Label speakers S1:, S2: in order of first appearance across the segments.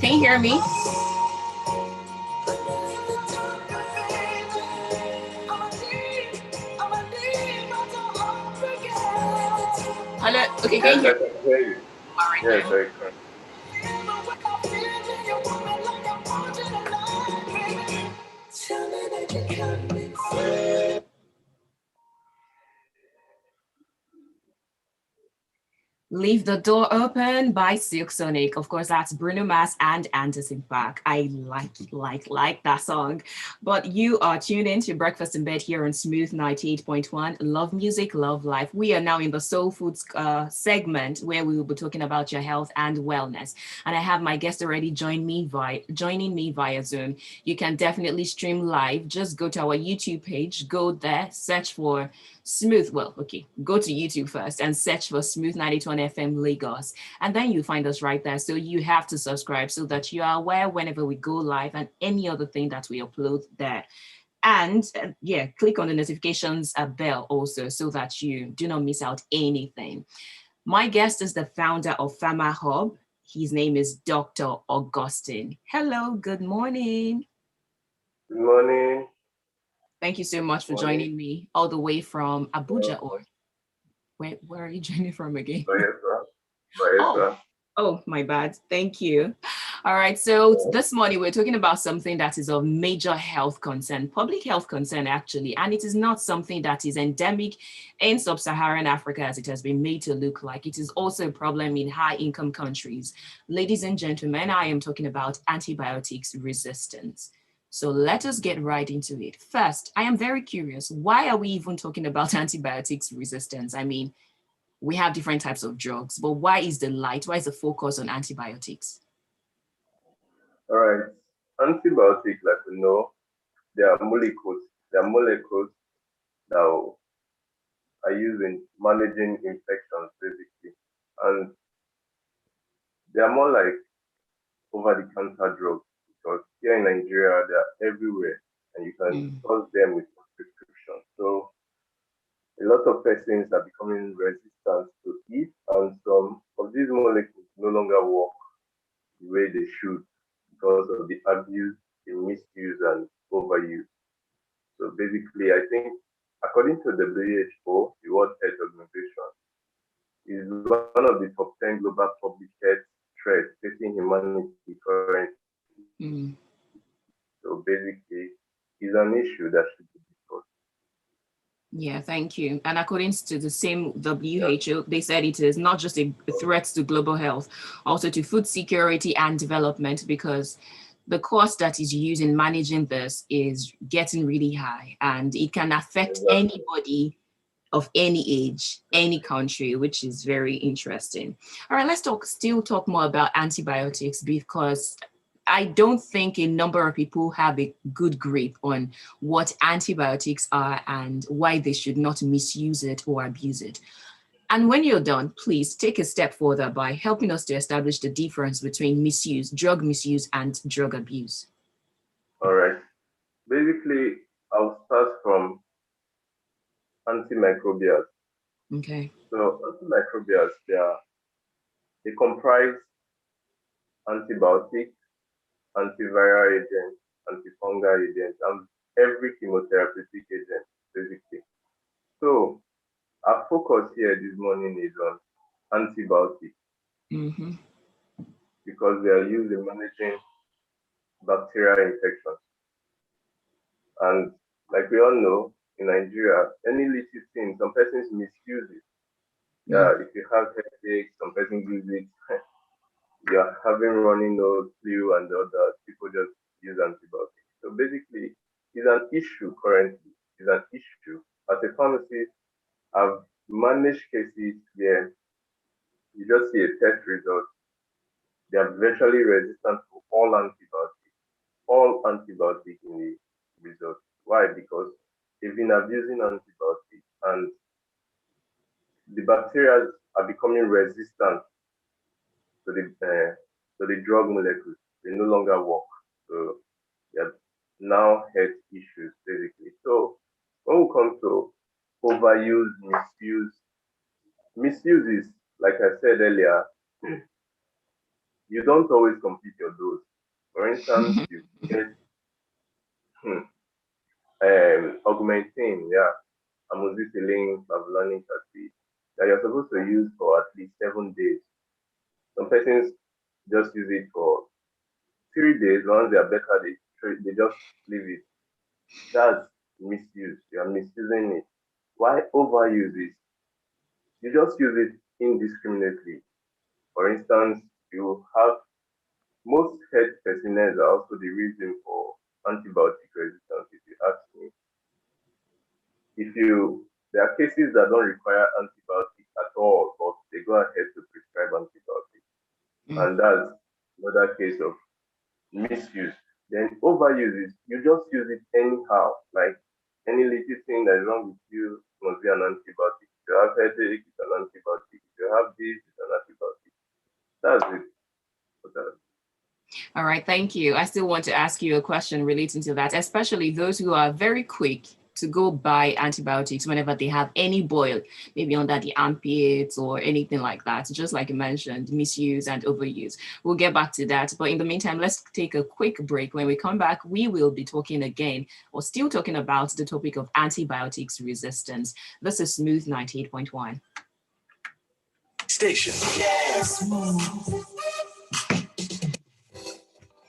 S1: Can you hear me? Hello. Okay, can you
S2: Yes,
S1: hear
S2: I
S1: me?
S2: can hear you.
S1: All right
S2: Yes,
S1: then.
S2: I can.
S1: Leave the Door Open by Silk Sonic. Of course, that's Bruno Mars and Anderson .Paak. I like that song. But you are tuned in to Breakfast in Bed here on Smooth 98.1. Love music, love life. We are now in the Soul Foods segment where we will be talking about your health and wellness. And I have my guest already joining me via Zoom. You can definitely stream live. Just go to our YouTube page, go there, search for go to YouTube first and search for Smooth 91 FM Lagos. And then you find us right there. So you have to subscribe so that you are aware whenever we go live and any other thing that we upload there. And click on the notifications bell also so that you do not miss out anything. My guest is the founder of Pharma Hub. His name is Dr. Augustine. Hello, good morning.
S2: Good morning.
S1: Thank you so much for
S2: Morning.
S1: joining me all the way from Abuja, or where are you joining from again?
S2: Bayelsa.
S1: Oh,
S2: Bayelsa.
S1: oh, my bad. Thank you. All right. So this morning we're talking about something that is of major health concern, public health concern, actually. And it is not something that is endemic in sub-Saharan Africa, as it has been made to look like. It is also a problem in high-income countries. Ladies and gentlemen, I am talking about antibiotics resistance. So let us get right into it. First, I am very curious. Why are we even talking about antibiotics resistance? I mean, we have different types of drugs, but why is the focus on antibiotics?
S2: All right. Antibiotics, like we know, they are molecules. They are molecules that are used in managing infections, basically. And they are more like over-the-counter drugs because here in Nigeria, they are everywhere and you can source them with prescription. So a lot of persons are becoming resistant to it, and some of these molecules no longer work the way they should because of the abuse, the misuse, and overuse. So basically, I think, according to the WHO, the World Health Organization, is one of the top 10 global public health threats facing humanity currently. So basically, it's an issue that should be discussed.
S1: Yeah, thank you. And according to the same WHO, they said it is not just a threat to global health, also to food security and development, because the cost that is used in managing this is getting really high and it can affect anybody of any age, any country, which is very interesting. All right, let's still talk more about antibiotics, because I don't think a number of people have a good grip on what antibiotics are and why they should not misuse it or abuse it. And when you're done, please take a step further by helping us to establish the difference between drug misuse and drug abuse.
S2: All right. Basically, I'll start from antimicrobials.
S1: Okay.
S2: So antimicrobials, they comprise antibiotics, antiviral agents, antifungal agents, and every chemotherapeutic agent, basically. So our focus here this morning is on antibiotics because they are used in managing bacterial infections. And like we all know, in Nigeria, any little thing, some persons misuse it. Yeah, if you have headache, some persons use it. You're having running nose, flu, and the other people just use antibiotics. So basically, it's an issue currently. It's an issue. As a pharmacist, I've managed cases where you just see a test result. They are virtually resistant to all antibiotics in the result. Why? Because they've been abusing antibiotics and the bacteria are becoming resistant to the drug molecules. They no longer work. So they have now health issues basically. So when we come to overuse, misuse is, like I said earlier, you don't always complete your dose. For instance, you get augmentin, yeah, amoxicillin, clavulanic acid that you're supposed to use for at least 7 days. Some persons just use it for 3 days. Once they are better, they just leave it. That's misuse. You are misusing it. Why overuse is you just use it indiscriminately. For instance, you have most head personnel are also the reason for antibiotic resistance, if you ask me. If you There are cases that don't require antibiotics at all, but they go ahead to prescribe antibiotics.
S1: Mm.
S2: And that's another case of misuse. Then overuse is you just use it anyhow. Like any little thing that is wrong with you must be an antibiotic. If you have headache, it's an antibiotic. If you have this, it's an antibiotic. That's it.
S1: All right, thank you. I still want to ask you a question relating to that, especially those who are very quick to go buy antibiotics whenever they have any boil, maybe under the armpits or anything like that. Just like you mentioned, misuse and overuse. We'll get back to that. But in the meantime, let's take a quick break. When we come back, we will be talking again, or still talking about the topic of antibiotics resistance. This is Smooth 98.1.
S3: Station. Yes.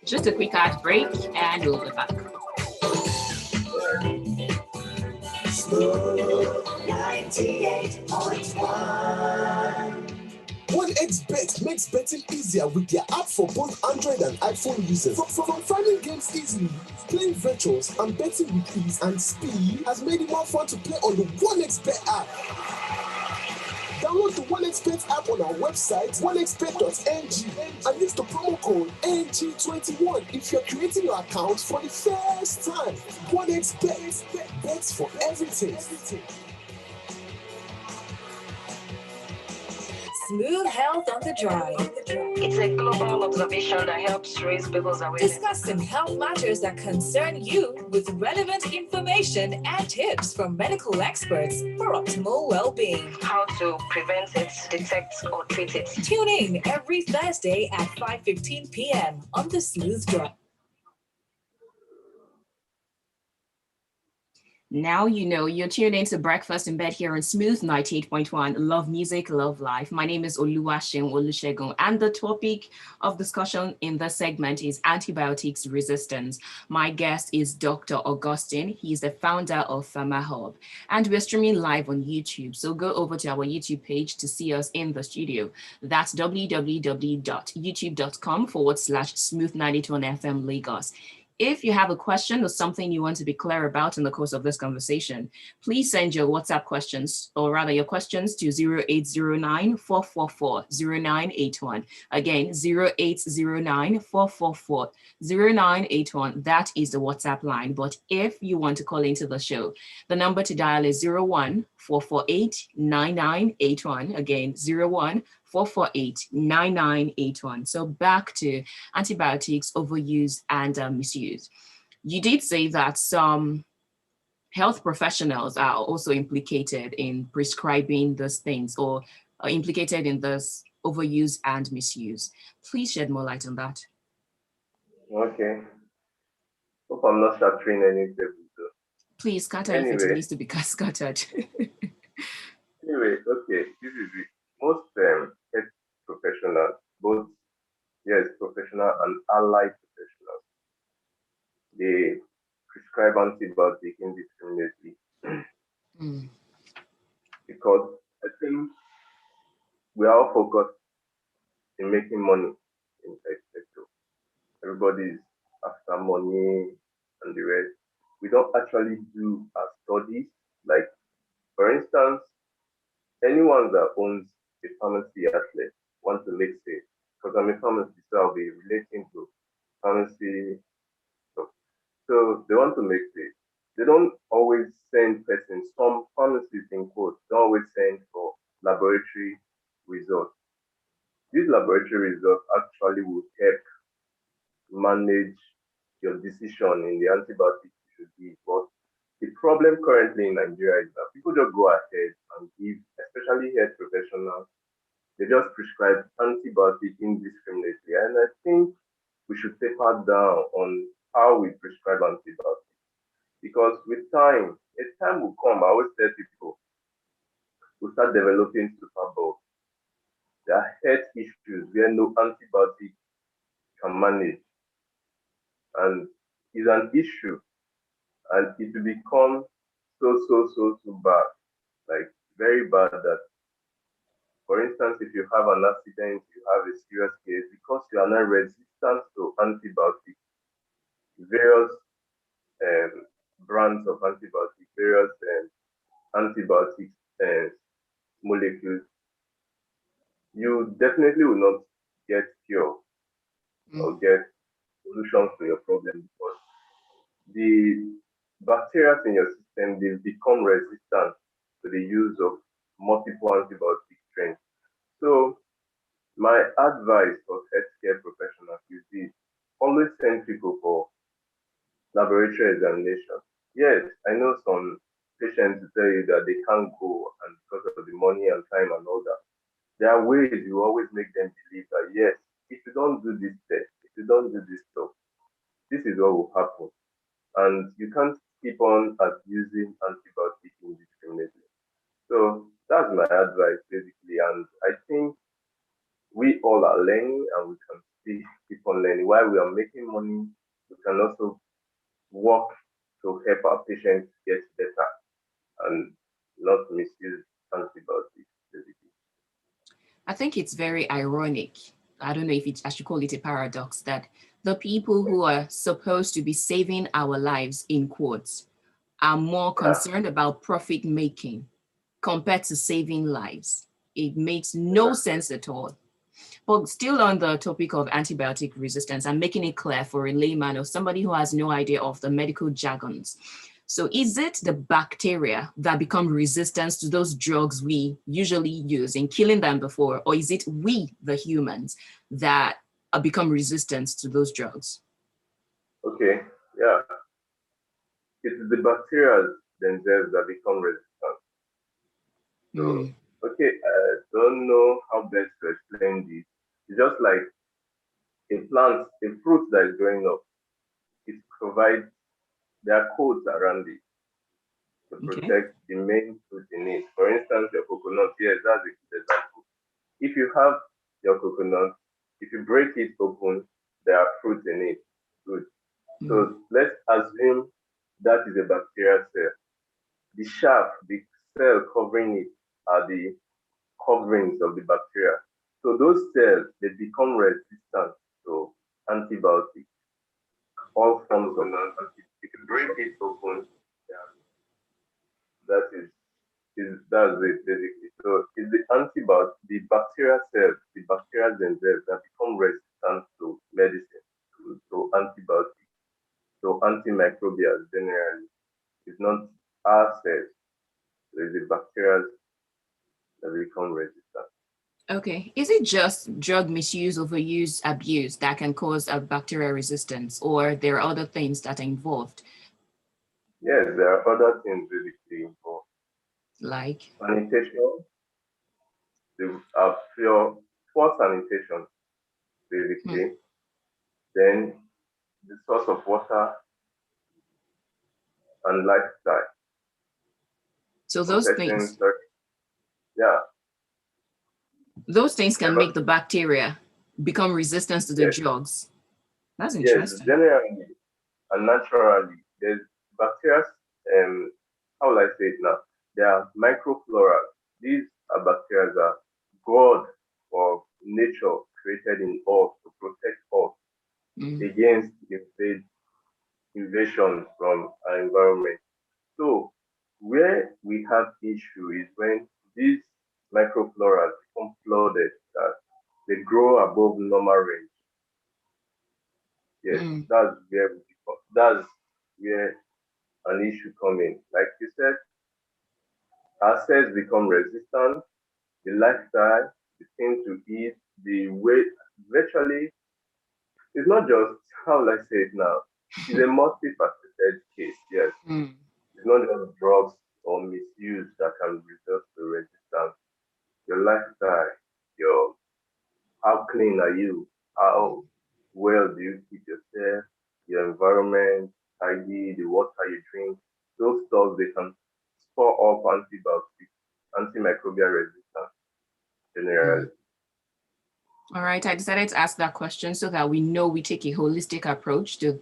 S1: Just a quick ad break and we'll be back.
S3: Smooth 98.1. 1xBet makes betting easier with their app for both Android and iPhone users. From finding games easily, playing virtuals, and betting with ease and speed has made it more fun to play on the 1xBet app. Download the 1xBet app on our website, 1xBet.ng, and use the promo code NG21 if you're creating your account for the first time. 1xBet, bets for everything.
S4: Smooth Health on the Drive.
S5: It's a global observation that helps raise people's awareness.
S4: Discussing health matters that concern you with relevant information and tips from medical experts for optimal well-being.
S5: How to prevent it, detect, or treat it.
S4: Tune in every Thursday at 5:15 p.m. on the Smooth Drive.
S1: Now you know you're tuned into Breakfast in Bed here on Smooth 98.1. Love music, love life. My name is Oluwaseun and the topic of discussion in this segment is antibiotics resistance. My guest is Dr. Augustine. He's the founder of PharmaHub, and we're streaming live on YouTube. So go over to our YouTube page to see us in the studio. That's www.youtube.com/Smooth91FM Lagos. If you have a question or something you want to be clear about in the course of this conversation, please send your WhatsApp questions, or rather your questions, to 0809-444-0981. Again, 0809-444-0981. That is the WhatsApp line. But if you want to call into the show, the number to dial is 01-448-9981. Again, 01-448-9981. So back to antibiotics, overuse, and misuse. You did say that some health professionals are also implicated in prescribing those things, or are implicated in this overuse and misuse. Please shed more light on that.
S2: Okay. Hope I'm not shattering any tables though.
S1: Please scatter if it needs to be scattered.
S2: Anyway, okay, this is it. Most health professionals, both professional and allied professionals, they prescribe antibiotics indiscriminately because I think we are all focused in making money in health sector. Everybody's after money and the rest. We don't actually do our studies. Like, for instance, anyone that owns a pharmacy outlet wants to make sales, because I'm a pharmacist, so I'll be relating to pharmacy stuff. So they want to make sales. They don't always send persons. Some pharmacies, in quotes, don't always send for laboratory results. These laboratory results actually will help manage your decision in the antibiotics you should give. But the problem currently in Nigeria is that people just go ahead and give, especially health professionals, They just prescribe antibiotic indiscriminately. And I think we should taper down on how we prescribe antibiotics. Because with time, a time will come, I always tell people, we'll start developing superbugs. There are health issues where no antibiotic can manage. And it's an issue. And it will become so bad. Like very bad that, for instance, if you have an accident, you have a serious case, because you are not resistant to antibiotics, various um, brands of antibiotics, various antibiotics molecules, you definitely will not get cure or get solutions to your problem, because the bacteria in your system, they become resistant to the use of multiple antibiotic strains. So my advice for healthcare professionals is this: always send people for laboratory examination. Yes, I know some patients will tell you that they can't go and because of the money and time and all that. There are ways you always make them believe that yes, if you don't do this test, if you don't do this stuff, this is what will happen. And you can't keep on abusing antibiotics indiscriminately. So that's my advice basically. And I think we all are learning and we can still keep on learning. While we are making money, we can also work to help our patients get better and not misuse antibiotics basically.
S1: I think it's very ironic. I don't know if I should call it a paradox that the people who are supposed to be saving our lives, in quotes, are more
S2: Yeah,
S1: concerned about profit making compared to saving lives. It makes no
S2: yeah.
S1: sense at all. But still on the topic of antibiotic resistance, I'm making it clear for a layman or somebody who has no idea of the medical jargons. So is it the bacteria that become resistant to those drugs we usually use in killing them before, or is it we, the humans, that become resistant to those drugs?
S2: Okay, yeah. It's the bacteria themselves that become resistant. So,
S1: Mm,
S2: okay, I don't know how best to explain this. It's just like a plant, a fruit that is growing up, it provides, there are codes around it to
S1: okay.
S2: protect the main fruit in it. For instance, your coconut, yes, that's a good example. If you have your coconut, if you break it open, there are fruit in it. Good.
S1: Mm,
S2: So let's assume that is a bacterial cell. The shaft, the cell covering it, are the coverings of the bacteria. So those cells, they become resistant to antibiotics, all forms of antibiotics. If you break it open, yeah, that is that's it basically. So it's the antibiotic, the bacterial cells, the bacteria themselves that become resistant to medicine, to antibiotics, to antimicrobials generally. It's not our cells, so it's the bacteria that become resistant.
S1: okay. Is it just drug misuse, overuse, abuse that can cause a bacterial resistance, or there are other things that are involved,
S2: Yes, there are other things basically involved.
S1: like?
S2: Sanitation, the pure poor sanitation
S1: Hmm.
S2: basically. Then the source of water and lifestyle.
S1: So
S2: Some
S1: those
S2: persons,
S1: things,
S2: yeah,
S1: those things can
S2: never.
S1: make the bacteria become resistant to the
S2: Yes,
S1: drugs. That's
S2: yes.
S1: interesting.
S2: Generally and naturally, there's bacteria. Um, how will I say it now? They are microflora. These are bacteria that God or nature created in us to protect us
S1: Mm,
S2: against invasion from our environment. So where we have issue is when these microflora become flooded, that they grow above normal range. Yes,
S1: mm,
S2: that's where an issue come in. Like you said, our cells become resistant, the lifestyle, the thing to eat, the way virtually it's not just how will I say it now? It's a multifaceted case, yes.
S1: mm.
S2: It's not just drugs or misuse that can result to resistance. Your lifestyle, your clean are you? How well do you keep yourself, your environment, tidy, the water you drink? Those stuff they can store up antibiotics, antimicrobial resistance generally.
S1: All right, I decided to ask that question so that we know we take a holistic approach to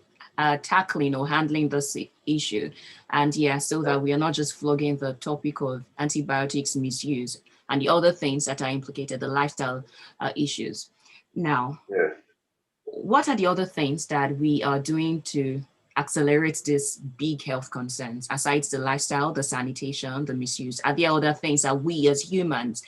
S1: tackling or handling this issue. And yeah, so that we are not just flogging the topic of antibiotics misuse and the other things that are implicated, the lifestyle issues. Now,
S2: Yes.
S1: what are the other things that we are doing to accelerate these big health concerns, aside the lifestyle, the sanitation, the misuse? Are there other things that we as humans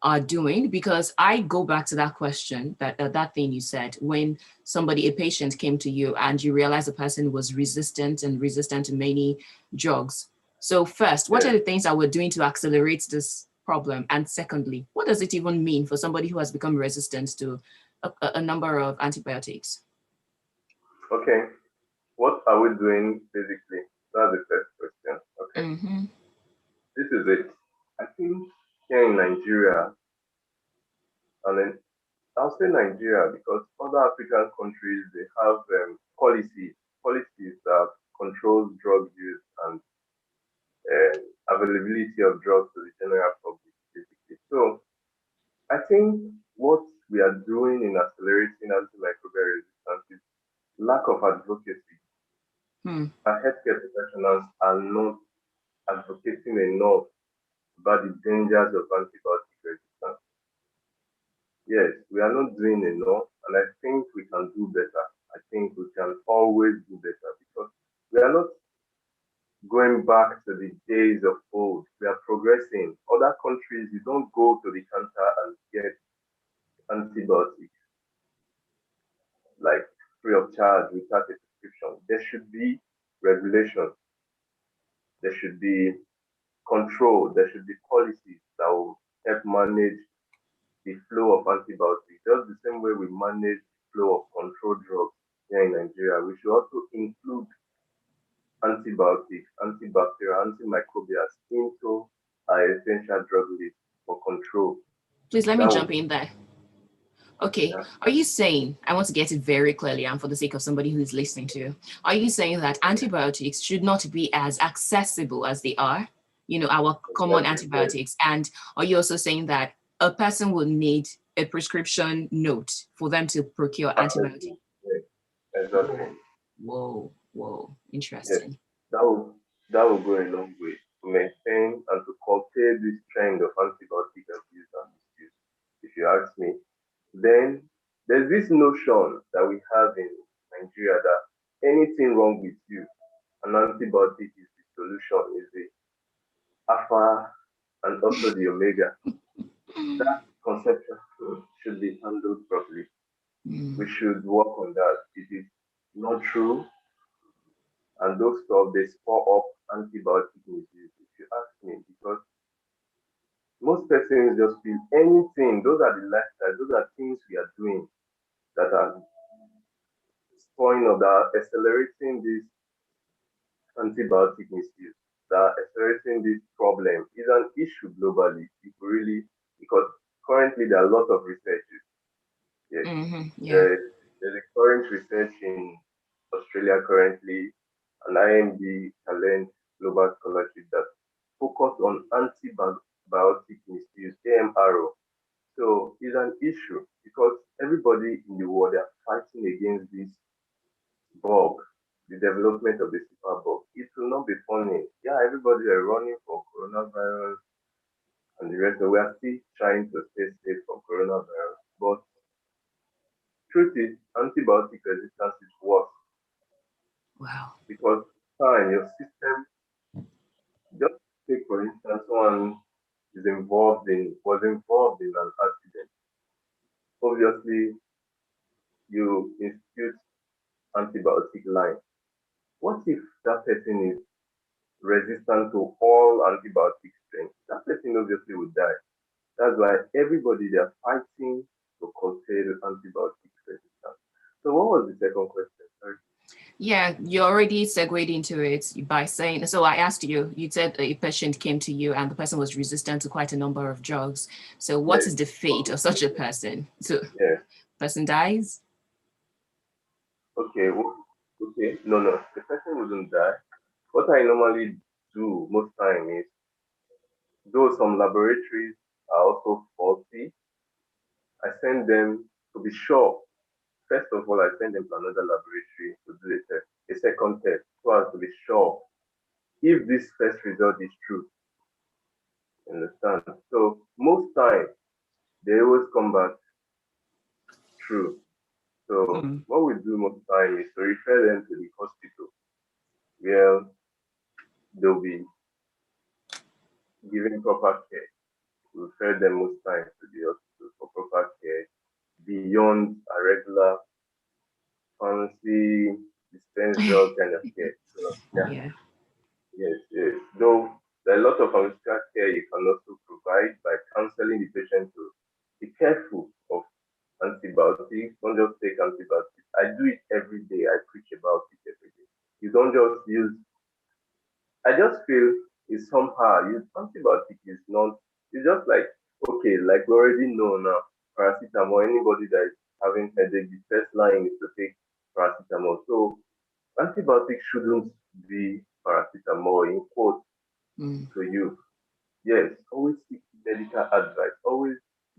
S1: are doing? Because I go back to that question, that thing you said, when a patient came to you and you realized the person was resistant to many drugs. So first, what
S2: Yes.
S1: are the things that we're doing to accelerate this problem? And secondly, what does it even mean for somebody who has become resistant to a number of antibiotics?
S2: Okay. What are we doing basically? That's the first question. Okay.
S1: Mm-hmm.
S2: This is it. I think here in Nigeria, and then I'll say Nigeria because other African countries they have policies that control drug use and availability of drugs to the general public, basically. So I think what we are doing in accelerating antimicrobial resistance is lack of advocacy.
S1: Hmm.
S2: Our healthcare professionals are not advocating enough about the dangers of antibiotic resistance. Yes, we are not doing enough, and I think we can do better. I think we can always do better because we are not going back to the days of old. We are progressing. Other countries, you don't go to the counter and get antibiotics like free of charge without a prescription. There should be regulations. There should be control. There should be policies that will help manage the flow of antibiotics. Just the same way we manage the flow of controlled drugs here in Nigeria, we should also include antibiotics, antibacterial, antimicrobials into our essential drug list for control.
S1: Please let me
S2: That
S1: jump
S2: would,
S1: in there. Okay,
S2: yeah,
S1: are you saying, I want to get it very clearly and for the sake of somebody who is listening to you, are you saying that antibiotics should not be as accessible as they are, our common
S2: exactly, yes,
S1: antibiotics? And are you also saying that a person will need a prescription note for them to procure antibiotics?
S2: perfectly, yes, exactly.
S1: Whoa,
S2: Yes,
S1: interesting.
S2: that will that will go a long way to maintain and to curtail this trend of antibiotic abuse and misuse. If you ask me, then there's this notion that we have in Nigeria that anything wrong with you, an antibiotic is the solution, is the alpha and also the omega. That conception should be handled properly. We
S1: Mm.
S2: should work on that. It is not true, and those stuff they spur up antibiotic misuse. If you ask me, because most persons just feel anything. Those are the lifestyles. Those are things we are doing that are spurring or that are accelerating this antibiotic misuse. That are accelerating this problem is an issue globally. If we really, because currently there are a lot of researches. Yes,
S1: Mm-hmm. Yeah.
S2: there's a current research in Australia currently, an IMD Talent Global Scholarship that focus on antibiotic misuse, AMRO. So it's an issue because everybody in the world are fighting against this bug, the development of the super bug. It will not be funny. Yeah, everybody are running for coronavirus and the rest. We are still trying to stay safe from coronavirus. But truth is, antibiotic resistance is worse
S1: Wow.
S2: because time your system just take for instance someone was involved in an accident. Obviously, you institute antibiotic line. What if that person is resistant to all antibiotic strains? That person obviously would die. That's why everybody they're fighting to curtail antibiotic resistance. So what was the second question? Sorry.
S1: Yeah, you already segued into it by saying, so I asked you, you said a patient came to you and the person was resistant to quite a number of drugs. So what
S2: Yes.
S1: is the fate of such a person? So
S2: Yes.
S1: person dies?
S2: Okay, okay, no, the person wouldn't die. What I normally do most time is, though some laboratories are also faulty, I send them to be sure. First of all, I send them to another laboratory to do a test, a second test, so as to be sure if this first result is true. You understand? So most times they always come back true. So
S1: Mm.
S2: what we do most time is to refer them to the hospital where they'll be given proper care. We refer them most times to the hospital for proper care beyond a regular fancy dispense drug kind of care. So yeah,
S1: Yeah.
S2: yes. Though there are a lot of pharmaceutical care you can also provide by counseling the patient to be careful of antibiotics. Don't just take antibiotics. I do it every day. I preach about it every day. You don't just use. I just feel it's somehow use antibiotic is not. It's just like okay, like we already know now. Paracetamol. Anybody that is having headache, the first line is to take paracetamol. So antibiotics shouldn't be paracetamol in quote
S1: Mm.
S2: to you. Yes, always seek medical advice. Always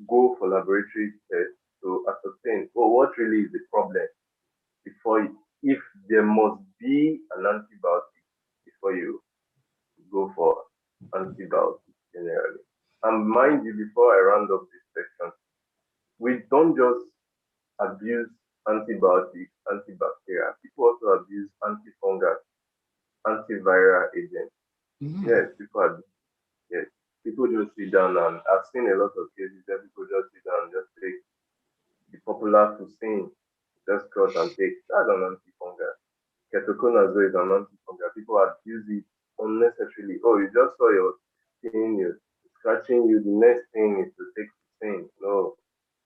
S2: go for laboratory tests to ascertain, oh, what really is the problem before if there must be an antibiotic before you go for antibiotics generally. And mind you, before I round up this section, we don't just abuse antibiotics, antibacterial. People also abuse antifungal, antiviral agents.
S1: Mm.
S2: Yes, people abuse. Yes, people just sit down and I've seen a lot of cases where people just sit down and just take the popular cuisine, just cut and take. That's an antifungal. Ketoconazole is an antifungal. People abuse it unnecessarily. Oh, you just saw your skin, you're scratching you. The next thing is to take cuisine. No,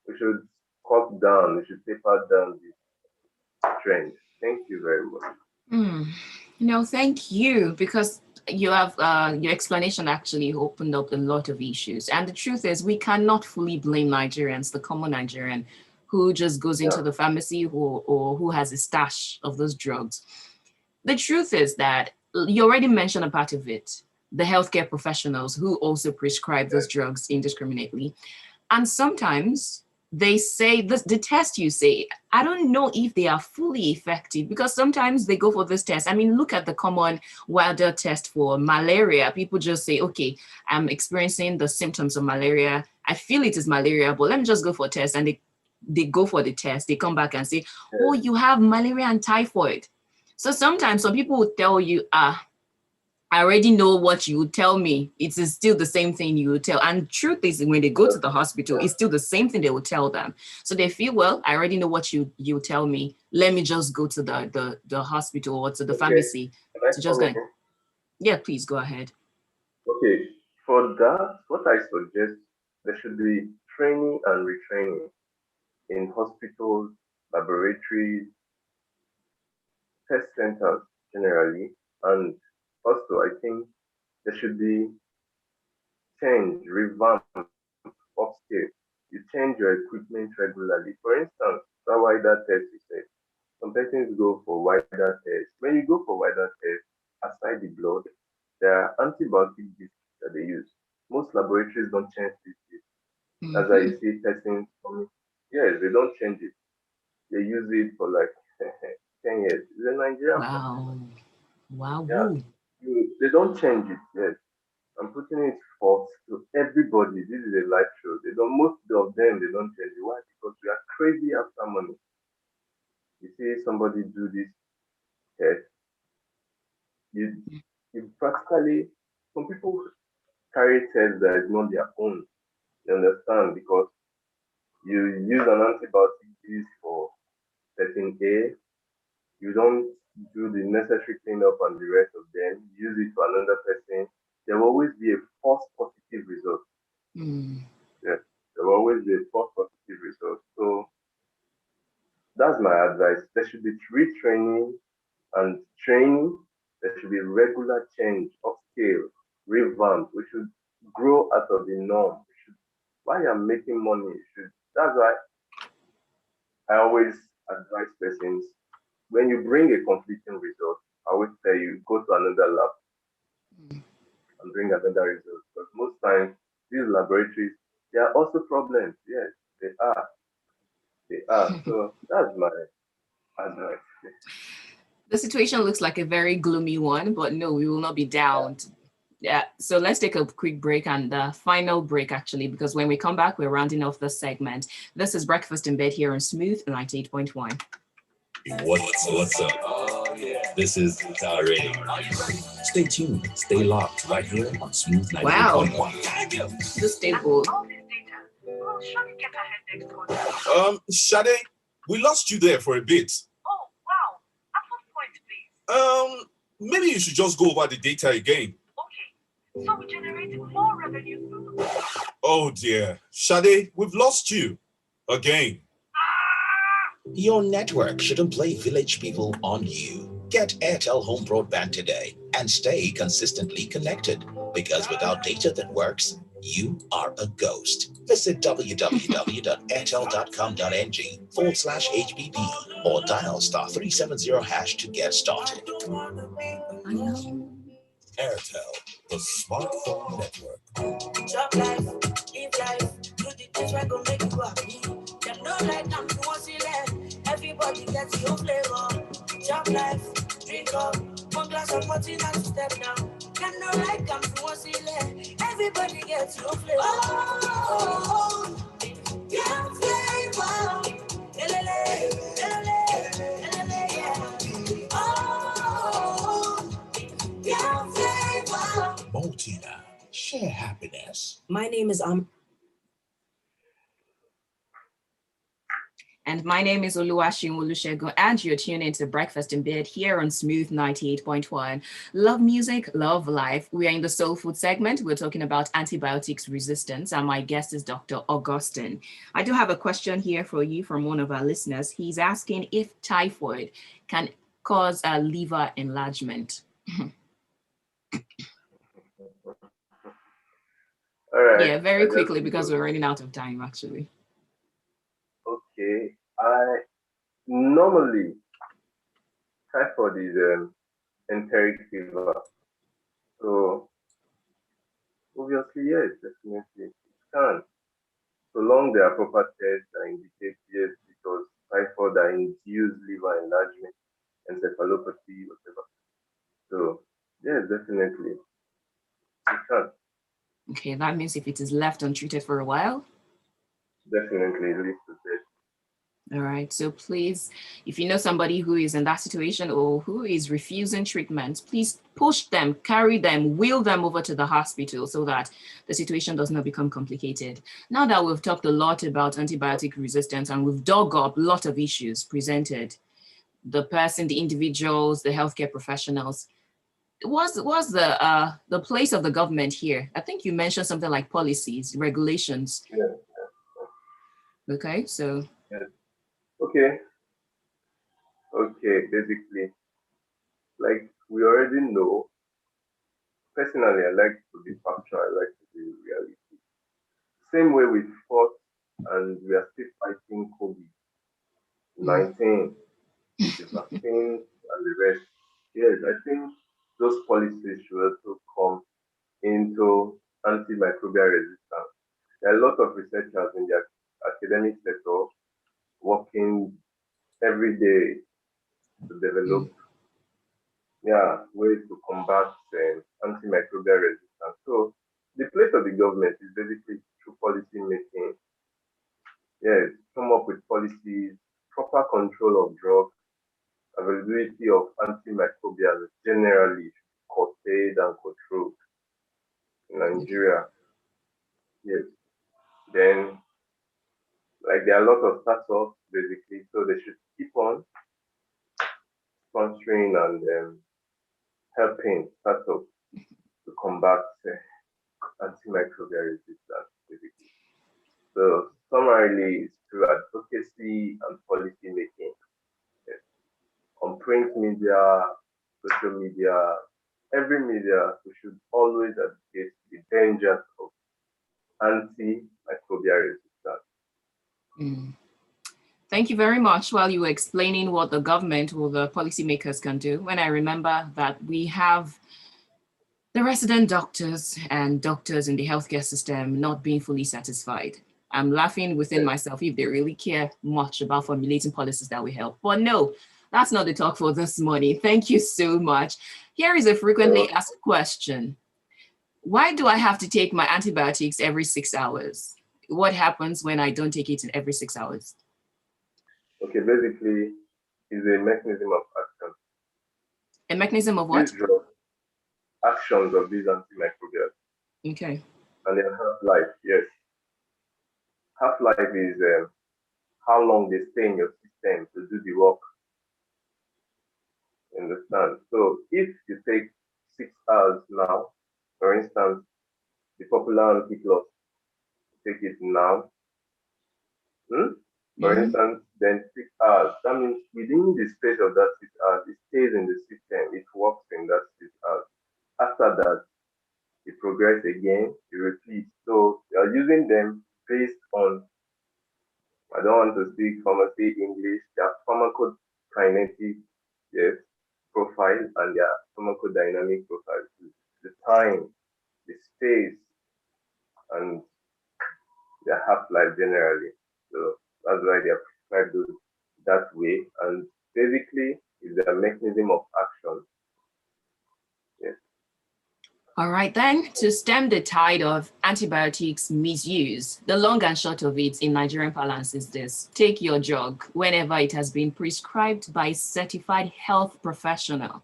S2: we should cut down. We should taper down this trend. Thank you very much.
S1: Mm. No, thank you, because you have your explanation actually opened up a lot of issues. And the truth is, we cannot fully blame Nigerians, the common Nigerian, who just goes
S2: Yeah,
S1: into the pharmacy or who has a stash of those drugs. The truth is that you already mentioned a part of it, the healthcare professionals who also prescribe those
S2: yes,
S1: drugs indiscriminately. And sometimes they say the test you say, I don't know if they are fully effective because sometimes they go for this test. I mean, look at the common wilder test for malaria. People just say, okay, I'm experiencing the symptoms of malaria. I feel it is malaria, but let me just go for a test. And they go for the test. They come back and say, oh,
S2: yes,
S1: you have malaria and typhoid. So sometimes some people will tell you, I already know what you would tell me. It is still the same thing you would tell. And truth is, when they go to the hospital,
S2: yeah.
S1: it's still the same thing they will tell them. So they feel, well, I already know what you tell me. Let me just go to the hospital or to the
S2: Okay,
S1: pharmacy
S2: can I
S1: to just
S2: come
S1: go.
S2: in?
S1: Yeah, please go ahead.
S2: Okay, for that, what I suggest, there should be training and retraining in hospitals, laboratories, test centers generally, and also I think there should be change, revamp, upscale. You change your equipment regularly. For instance, that wider test you said, some persons go for wider test. When you go for wider test, aside the blood, there are antibiotic discs that they use. Most laboratories don't change this. As I
S1: Hmm.
S2: see persons coming, yes, they don't change it. They use it for like 10 years. It's a Nigerian practice.
S1: Wow. Wow.
S2: Yeah,
S1: Woo.
S2: they don't change it. Yes, I'm putting it forth to everybody. This is a live show. They don't. Most of them they don't change it. Why? Because we are crazy after money. You see somebody do this test, you you practically some people carry tests that is not their own. You understand? Because you use an antibiotic this for certain A, you don't do the necessary cleanup and the rest of them, use it for another person, there will always be a false positive result.
S1: Mm.
S2: Yes, there will always be a false positive result. So that's my advice. There should be retraining and training. There should be regular change, upscale, revamp. We should grow out of the norm. We should, while you're making money, you should. That's why I always advise persons when you bring a conflicting result, I always tell you go to another lab and bring another result. Because most times these laboratories, there are also problems. Yes, they are. They are. So that's my advice.
S1: The situation looks like a very gloomy one, but no, we will not be down. Yeah, so let's take a quick break and the final break actually, because when we come back, we're rounding off this segment. This is Breakfast in Bed here on Smooth 98.1.
S3: What's up? This is Tare. Stay tuned, stay locked right here on Smooth 98.1.
S1: Just stay cool.
S3: Shade, we lost you there for a bit.
S6: Oh, wow. At what point, please?
S3: Maybe you should just go over the data again.
S6: Okay. So we generate more revenue through.
S3: Oh dear. Shade, we've lost you. Again. Your network shouldn't play village people on you. Get Airtel Home Broadband today and stay consistently connected, because without data that works, you are a ghost. Visit www.airtel.com.ng/HBB or dial *370# to get started. Airtel, the smartphone network.
S7: Job life, live life, do the things that gon' make you happy. Them no like them to want to let everybody gets your flavor. Job life, drink up, one glass of water and step down. Them no like them to want to let everybody gets your flavor. Oh, yeah, flavor. Elele, elele, elele, yeah. Oh, yeah, flavor.
S3: Multina, share happiness.
S7: My name is
S1: And my name is Oluwaseun and you're tuned into Breakfast in Bed here on Smooth 98.1. Love music, love life. We are in the soul food segment. We're talking about antibiotics resistance, and my guest is Dr. Augustine. I do have a question here for you from one of our listeners. He's asking if typhoid can cause a liver enlargement.
S2: All right.
S1: Yeah, very quickly because we're running out of time actually.
S2: Okay. I normally typhoid is enteric fever. So obviously, yes, definitely it can. So long there are proper tests that indicate yes, because typhoid that induce liver enlargement, encephalopathy, whatever. So yes, definitely it can.
S1: Okay, that means if it is left untreated for a while.
S2: Definitely leads to death.
S1: All right. So please, if you know somebody who is in that situation or who is refusing treatment, please push them, carry them, wheel them over to the hospital so that the situation does not become complicated. Now that we've talked a lot about antibiotic resistance and we've dug up a lot of issues presented, the person, the individuals, the healthcare professionals, what's the place of the government here? I think you mentioned something like policies, regulations.
S2: Yeah.
S1: Okay, so
S2: Yes. Okay. Okay. Basically, like we already know. Personally, I like to be factual. I like to be reality. Same way we fought and we are still fighting COVID-19 with the vaccines and the rest. Yes, I think those policies should also come into antimicrobial resistance. There are a lot of researchers in the academic sector working every day to develop ways to combat antimicrobial resistance. So the place of the government is basically through policy making. Yes, come up with policies, proper control of drugs, availability of antimicrobials generally curtailed and controlled in Nigeria. Yes. Then, like, there are a lot of startups basically, so they should keep on sponsoring and helping startups to combat antimicrobial resistance, basically. So, summarily, it's through advocacy and policy making. Yes. On print media, social media, every media, we should always advocate the dangers of antimicrobial resistance.
S1: Thank you very much. While you were explaining what the government or the policymakers can do, when I remember that we have the resident doctors and doctors in the healthcare system not being fully satisfied. I'm laughing within myself if they really care much about formulating policies that will help. But no, that's not the talk for this morning. Thank you so much. Here is a frequently asked question. Why do I have to take my antibiotics every 6 hours? What happens when I don't take it in every 6 hours?
S2: Okay, basically, it's a mechanism of action.
S1: A mechanism of what?
S2: These drugs, actions of these antimicrobials.
S1: Okay.
S2: And their half-life, yes. Half-life is how long they stay in your system to do the work. You understand? So if you take 6 hours now, for instance, the popular antiplus, take it now. For instance, then 6 hours. That means within the space of that 6 hours, it stays in the system. It works in that 6 hours. After that, it progresses again, it repeats. So you are using them based on, I don't want to speak pharmacy English, their pharmacokinetic, yes, profile and their pharmacodynamic profile. The time, the space, and their half-life generally. So that's why they are prescribed those that way. And basically, it's a mechanism of action. Yes.
S1: All right, then, to stem the tide of antibiotics misuse, the long and short of it in Nigerian parlance is this: take your drug whenever it has been prescribed by a certified health professional.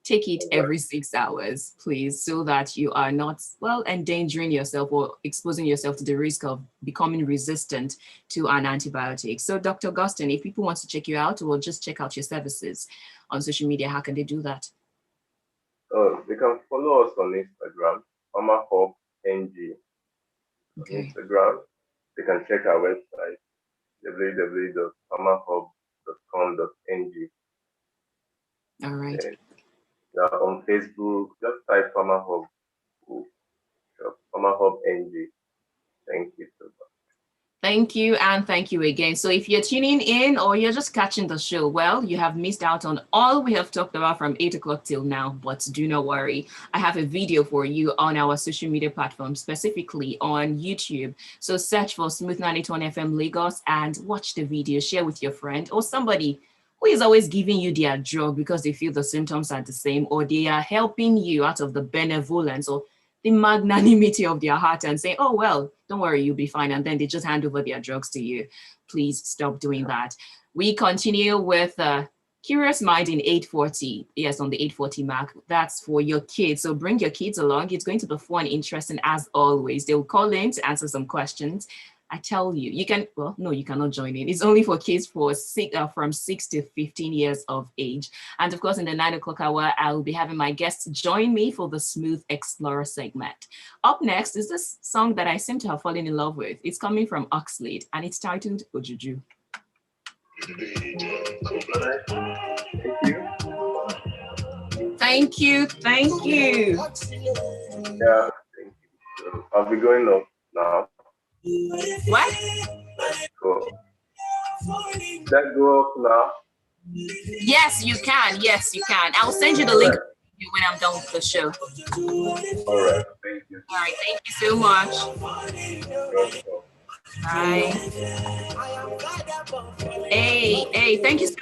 S1: Take it every 6 hours, please, so that you are not, well, endangering yourself or exposing yourself to the risk of becoming resistant to an antibiotic. So, Dr. Augustine, if people want to check you out or just check out your services on social media, how can they do that?
S2: They can follow us on Instagram, PharmaHubNG.
S1: Okay.
S2: On Instagram, they can check our website, www.pharmahub.com.ng.
S1: All right.
S2: On Facebook, just type PharmaHub, PharmaHubNG. Thank you so much.
S1: Thank you, and thank you again. So if you're tuning in or you're just catching the show, well, you have missed out on all we have talked about from 8 o'clock till now, but do not worry. I have a video for you on our social media platform, specifically on YouTube. So search for Smooth 91 FM Lagos and watch the video, share with your friend or somebody who is always giving you their drug because they feel the symptoms are the same, or they are helping you out of the benevolence or the magnanimity of their heart and say, oh, well, don't worry, you'll be fine. And then they just hand over their drugs to you. Please stop doing that. We continue with Curious Mind in 8:40. Yes, on the 8:40 mark. That's for your kids. So bring your kids along. It's going to be fun, interesting as always. They'll call in to answer some questions. I tell you, you can, well, no, you cannot join in. It's only for kids from 6 to 15 years of age. And of course, in the 9 o'clock hour, I'll be having my guests join me for the Smooth Explorer segment. Up next is this song that I seem to have fallen in love with. It's coming from Oxlade and it's titled Ojuju. Thank you. Thank you.
S2: Yeah, thank you. I'll be going off now.
S1: What?
S2: Cool. Let's go up now.
S1: Yes, you can. Yes, you can. I'll send you the link when I'm done with the show.
S2: All right. Thank you.
S1: All right. Thank you so much. Bye. Hey, thank you so much.